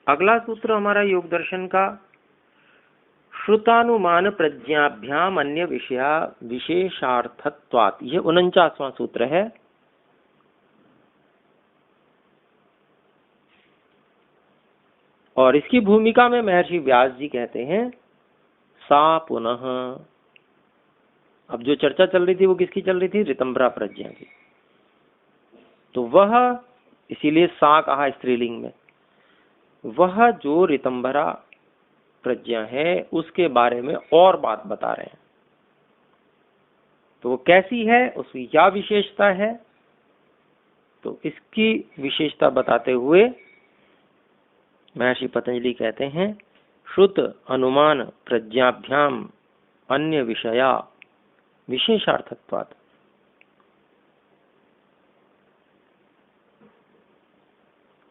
अगला सूत्र हमारा योग दर्शन का, श्रुतानुमान प्रज्ञाभ्याम अन्य विषया विशेषार्थत्वात्, यह 49वां सूत्र है। और इसकी भूमिका में महर्षि व्यास जी कहते हैं सा पुनः। अब जो चर्चा चल रही थी वो किसकी चल रही थी? ऋतंभरा प्रज्ञा की। तो वह, इसीलिए सा कहा स्त्रीलिंग में, वह जो ऋतंभरा प्रज्ञा है उसके बारे में और बात बता रहे हैं। तो वो कैसी है, उसकी क्या विशेषता है? तो इसकी विशेषता बताते हुए महर्षि पतंजलि कहते हैं श्रुत अनुमान प्रज्ञाभ्याम अन्य विषया विशेषार्थत्वात्।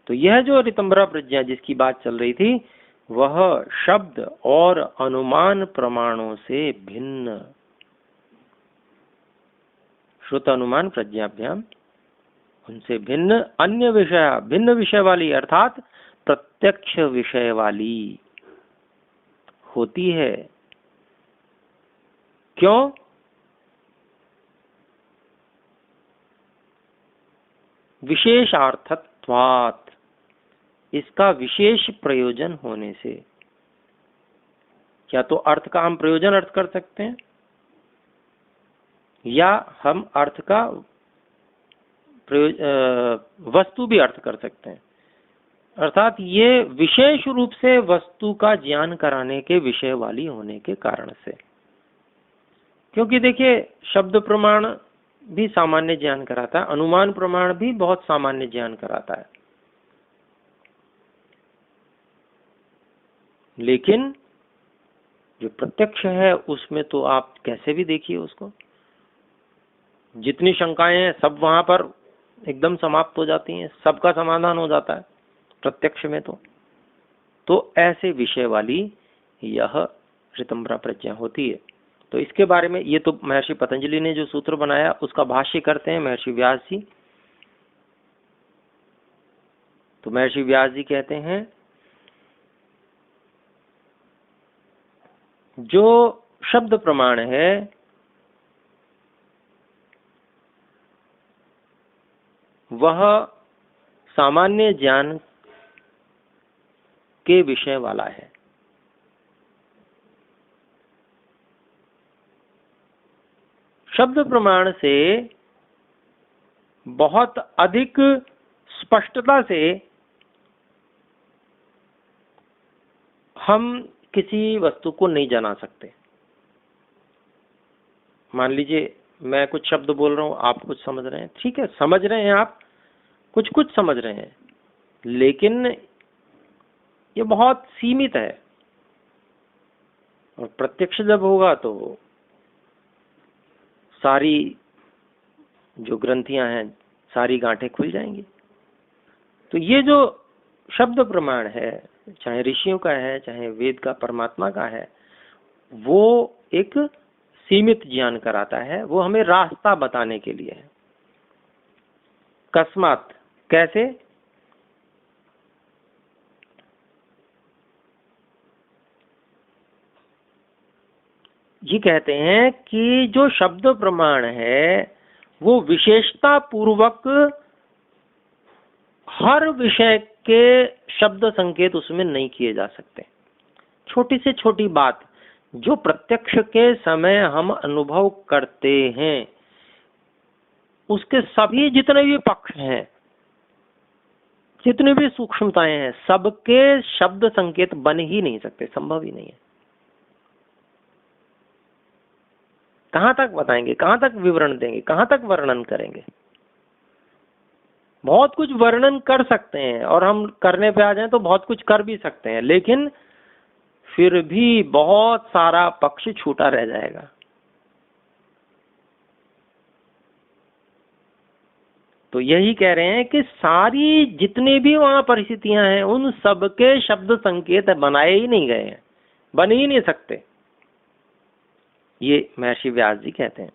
तो यह जो ऋतंभरा प्रज्ञा जिसकी बात चल रही थी, वह शब्द और अनुमान प्रमाणों से भिन्न, श्रुत अनुमान प्रज्ञाभ्याम उनसे भिन्न, अन्य विषय, भिन्न विषय वाली अर्थात प्रत्यक्ष विषय वाली होती है। क्यों? विशेषार्थत्वात्, इसका विशेष प्रयोजन होने से। क्या तो अर्थ का हम प्रयोजन अर्थ कर सकते हैं, या हम अर्थ का वस्तु भी अर्थ कर सकते हैं। अर्थात ये विशेष रूप से वस्तु का ज्ञान कराने के विषय वाली होने के कारण से। क्योंकि देखिए, शब्द प्रमाण भी सामान्य ज्ञान कराता है, अनुमान प्रमाण भी बहुत सामान्य ज्ञान कराता है, लेकिन जो प्रत्यक्ष है उसमें तो आप कैसे भी देखिए उसको, जितनी शंकाएं हैं सब वहां पर एकदम समाप्त हो जाती हैं, सबका समाधान हो जाता है प्रत्यक्ष में। तो ऐसे विषय वाली यह ऋतंभरा प्रज्ञा होती है। तो इसके बारे में, ये तो महर्षि पतंजलि ने जो सूत्र बनाया उसका भाष्य करते हैं महर्षि व्यास जी। तो महर्षि व्यास जी कहते हैं जो शब्द प्रमाण है वह सामान्य ज्ञान के विषय वाला है। शब्द प्रमाण से बहुत अधिक स्पष्टता से हम किसी वस्तु को नहीं जाना सकते। मान लीजिए मैं कुछ शब्द बोल रहा हूं, आप कुछ समझ रहे हैं, ठीक है, समझ रहे हैं, आप कुछ कुछ समझ रहे हैं, लेकिन ये बहुत सीमित है। और प्रत्यक्ष जब होगा तो सारी जो ग्रंथियां हैं, सारी गांठें खुल जाएंगी। तो ये जो शब्द प्रमाण है, चाहे ऋषियों का है, चाहे वेद का, परमात्मा का है, वो एक सीमित ज्ञान कराता है, वो हमें रास्ता बताने के लिए है। कस्मात, कैसे? ये कहते हैं कि जो शब्द प्रमाण है वो विशेषता पूर्वक हर विषय के शब्द संकेत उसमें नहीं किए जा सकते। छोटी से छोटी बात जो प्रत्यक्ष के समय हम अनुभव करते हैं, उसके सभी जितने भी पक्ष हैं, जितनी भी सूक्ष्मताएं हैं, सबके शब्द संकेत बन ही नहीं सकते, संभव ही नहीं है। कहां तक बताएंगे, कहां तक विवरण देंगे, कहां तक वर्णन करेंगे? बहुत कुछ वर्णन कर सकते हैं, और हम करने पे आ जाएं तो बहुत कुछ कर भी सकते हैं, लेकिन फिर भी बहुत सारा पक्ष छूटा रह जाएगा। तो यही कह रहे हैं कि सारी जितनी भी वहां परिस्थितियां हैं, उन सबके शब्द संकेत बनाए ही नहीं गए हैं, बन ही नहीं सकते। ये महर्षि व्यास जी कहते हैं।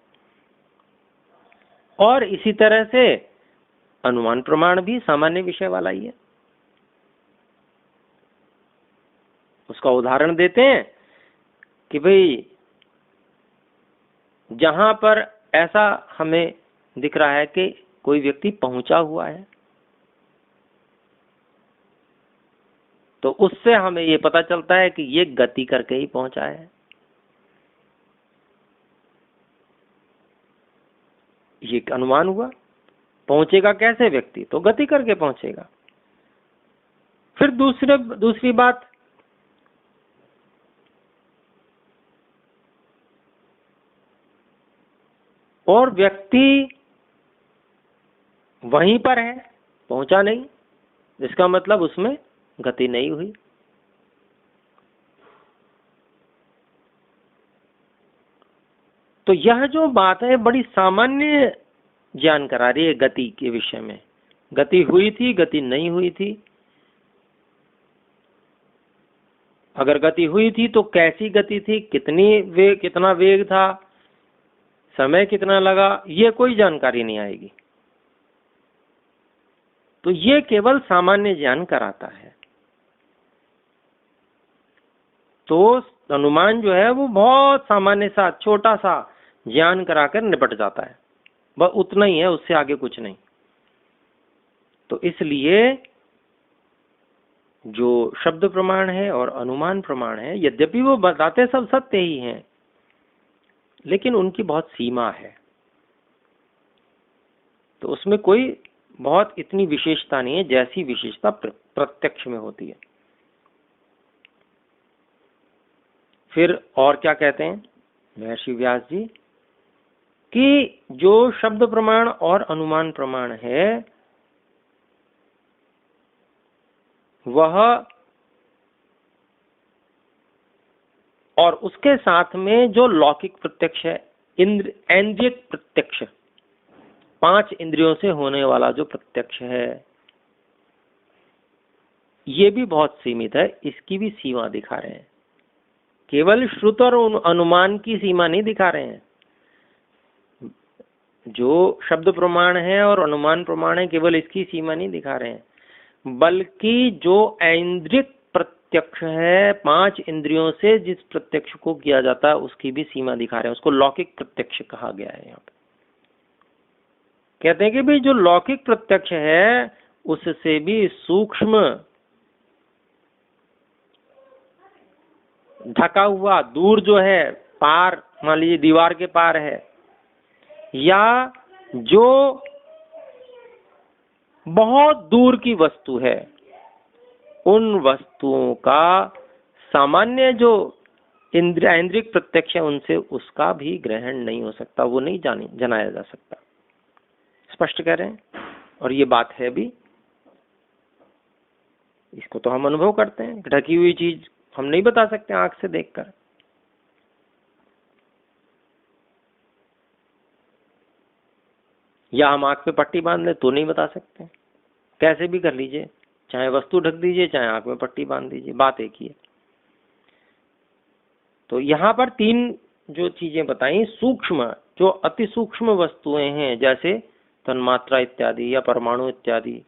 और इसी तरह से अनुमान प्रमाण भी सामान्य विषय वाला ही है। उसका उदाहरण देते हैं कि भाई जहां पर ऐसा हमें दिख रहा है कि कोई व्यक्ति पहुंचा हुआ है, तो उससे हमें ये पता चलता है कि ये गति करके ही पहुंचा है। ये अनुमान हुआ। पहुंचेगा कैसे व्यक्ति? तो गति करके पहुंचेगा। फिर दूसरी बात, और व्यक्ति वहीं पर है, पहुंचा नहीं, इसका मतलब उसमें गति नहीं हुई। तो यह जो बात है बड़ी सामान्य ज्ञान करा रही है गति के विषय में। गति हुई थी, गति नहीं हुई थी। अगर गति हुई थी तो कैसी गति थी, कितना वेग था, समय कितना लगा, ये कोई जानकारी नहीं आएगी। तो ये केवल सामान्य ज्ञान कराता है। तो अनुमान जो है वो बहुत सामान्य सा छोटा सा ज्ञान कराकर निपट जाता है, बस उतना ही है, उससे आगे कुछ नहीं। तो इसलिए जो शब्द प्रमाण है और अनुमान प्रमाण है, यद्यपि वो बताते सब सत्य ही हैं, लेकिन उनकी बहुत सीमा है। तो उसमें कोई बहुत इतनी विशेषता नहीं है जैसी विशेषता प्रत्यक्ष में होती है। फिर और क्या कहते हैं महर्षि व्यास जी कि जो शब्द प्रमाण और अनुमान प्रमाण है वह, और उसके साथ में जो लौकिक प्रत्यक्ष है, इंद्रियक प्रत्यक्ष, 5 इंद्रियों से होने वाला जो प्रत्यक्ष है, ये भी बहुत सीमित है। इसकी भी सीमा दिखा रहे हैं। केवल श्रुत और अनुमान की सीमा नहीं दिखा रहे हैं। जो शब्द प्रमाण है और अनुमान प्रमाण है, केवल इसकी सीमा नहीं दिखा रहे हैं, बल्कि जो ऐन्द्रिक प्रत्यक्ष है, 5 इंद्रियों से जिस प्रत्यक्ष को किया जाता है, उसकी भी सीमा दिखा रहे हैं। उसको लौकिक प्रत्यक्ष कहा गया है। यहाँ पे कहते हैं कि भाई जो लौकिक प्रत्यक्ष है उससे भी सूक्ष्म, ढका हुआ, दूर जो है, पार, मान लीजिए दीवार के पार है, या जो बहुत दूर की वस्तु है, उन वस्तुओं का सामान्य जो इंद्रियक प्रत्यक्ष है उनसे उसका भी ग्रहण नहीं हो सकता, वो नहीं जनाया जा सकता। स्पष्ट कह रहे हैं। और ये बात है भी, इसको तो हम अनुभव करते हैं। ढकी हुई चीज हम नहीं बता सकते आंख से देखकर। या हम आंख पे पट्टी बांध ले तो नहीं बता सकते, कैसे भी कर लीजिए, चाहे वस्तु ढक दीजिए चाहे आंख में पट्टी बांध दीजिए, बात एक ही है। तो यहाँ पर 3 जो चीजें बताई, सूक्ष्म, जो अति सूक्ष्म वस्तुएं हैं जैसे तन्मात्रा इत्यादि या परमाणु इत्यादि।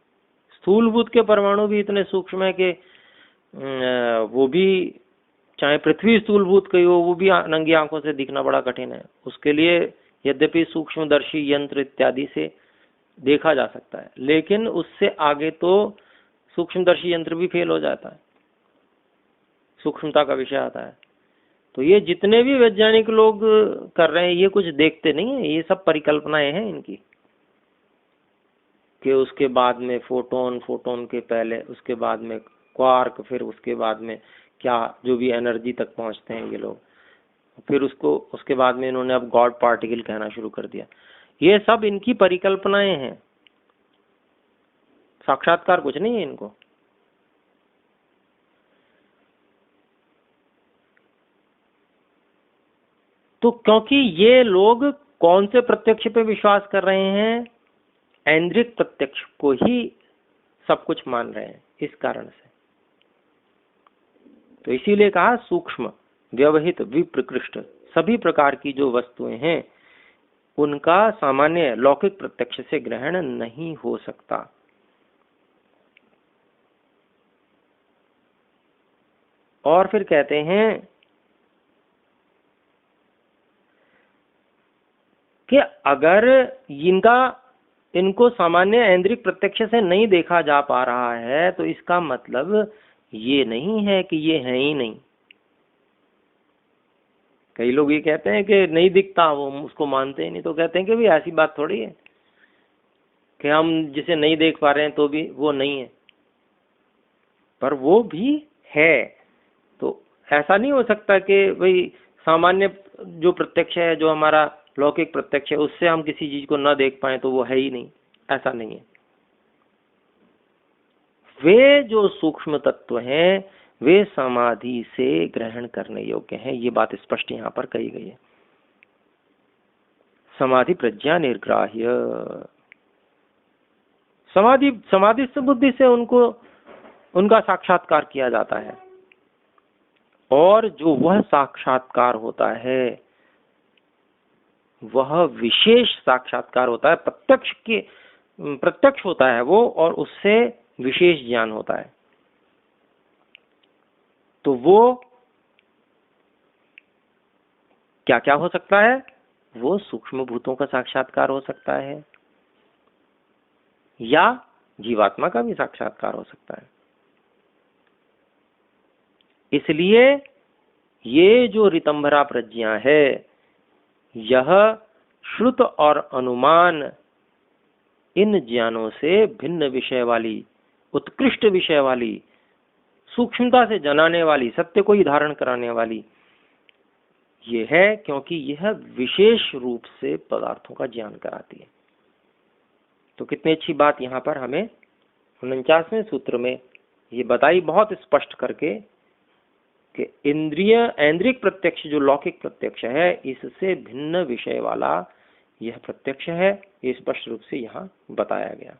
स्थूलभूत के परमाणु भी इतने सूक्ष्म है कि वो भी, चाहे पृथ्वी स्थूलभूत की हो, वो भी नंगी आंखों से दिखना बड़ा कठिन है। उसके लिए यद्यपि सूक्ष्मदर्शी यंत्र इत्यादि से देखा जा सकता है, लेकिन उससे आगे तो सूक्ष्मदर्शी यंत्र भी फेल हो जाता है, सूक्ष्मता का विषय आता है। तो ये जितने भी वैज्ञानिक लोग कर रहे हैं, ये कुछ देखते नहीं है, ये सब परिकल्पनाएं हैं इनकी, कि उसके बाद में फोटोन, फोटोन के पहले उसके बाद में क्वार्क, फिर उसके बाद में क्या जो भी एनर्जी तक पहुंचते हैं ये लोग, फिर उसके बाद में इन्होंने अब गॉड पार्टिकल कहना शुरू कर दिया। ये सब इनकी परिकल्पनाएं हैं, साक्षात्कार कुछ नहीं है इनको। तो क्योंकि ये लोग कौन से प्रत्यक्ष पे विश्वास कर रहे हैं? ऐन्द्रिक प्रत्यक्ष को ही सब कुछ मान रहे हैं, इस कारण से। तो इसीलिए कहा सूक्ष्म, व्यवहित, विप्रकृष्ट, सभी प्रकार की जो वस्तुएं हैं उनका सामान्य लौकिक प्रत्यक्ष से ग्रहण नहीं हो सकता। और फिर कहते हैं कि अगर इनको सामान्य ऐन्द्रिक प्रत्यक्ष से नहीं देखा जा पा रहा है तो इसका मतलब ये नहीं है कि ये है ही नहीं। कई लोग ये कहते हैं कि नहीं दिखता, वो उसको मानते ही नहीं, तो कहते हैं कि भाई ऐसी बात थोड़ी है कि हम जिसे नहीं देख पा रहे हैं तो भी वो नहीं है, पर वो भी है। तो ऐसा नहीं हो सकता कि भाई सामान्य जो प्रत्यक्ष है, जो हमारा लौकिक प्रत्यक्ष है, उससे हम किसी चीज को न देख पाए तो वो है ही नहीं, ऐसा नहीं है। वे जो सूक्ष्म तत्व हैं वे समाधि से ग्रहण करने योग्य हैं, ये बात स्पष्ट यहाँ पर कही गई है। समाधि प्रज्ञा निर्ग्राह्य, समाधि से बुद्धि से उनका साक्षात्कार किया जाता है, और जो वह साक्षात्कार होता है वह विशेष साक्षात्कार होता है, प्रत्यक्ष होता है वो, और उससे विशेष ज्ञान होता है। तो वो क्या क्या हो सकता है? वो सूक्ष्म भूतों का साक्षात्कार हो सकता है, या जीवात्मा का भी साक्षात्कार हो सकता है। इसलिए ये जो ऋतंभरा प्रज्ञा है, यह श्रुत और अनुमान इन ज्ञानों से भिन्न विषय वाली, उत्कृष्ट विषय वाली, सूक्ष्मता से जनाने वाली, सत्य को ही धारण कराने वाली ये है, क्योंकि यह विशेष रूप से पदार्थों का ज्ञान कराती है। तो कितनी अच्छी बात यहाँ पर हमें 49वें सूत्र में ये बताई, बहुत स्पष्ट करके, कि ऐन्द्रिक प्रत्यक्ष जो लौकिक प्रत्यक्ष है, इससे भिन्न विषय वाला यह प्रत्यक्ष है, ये स्पष्ट रूप से यहाँ बताया गया।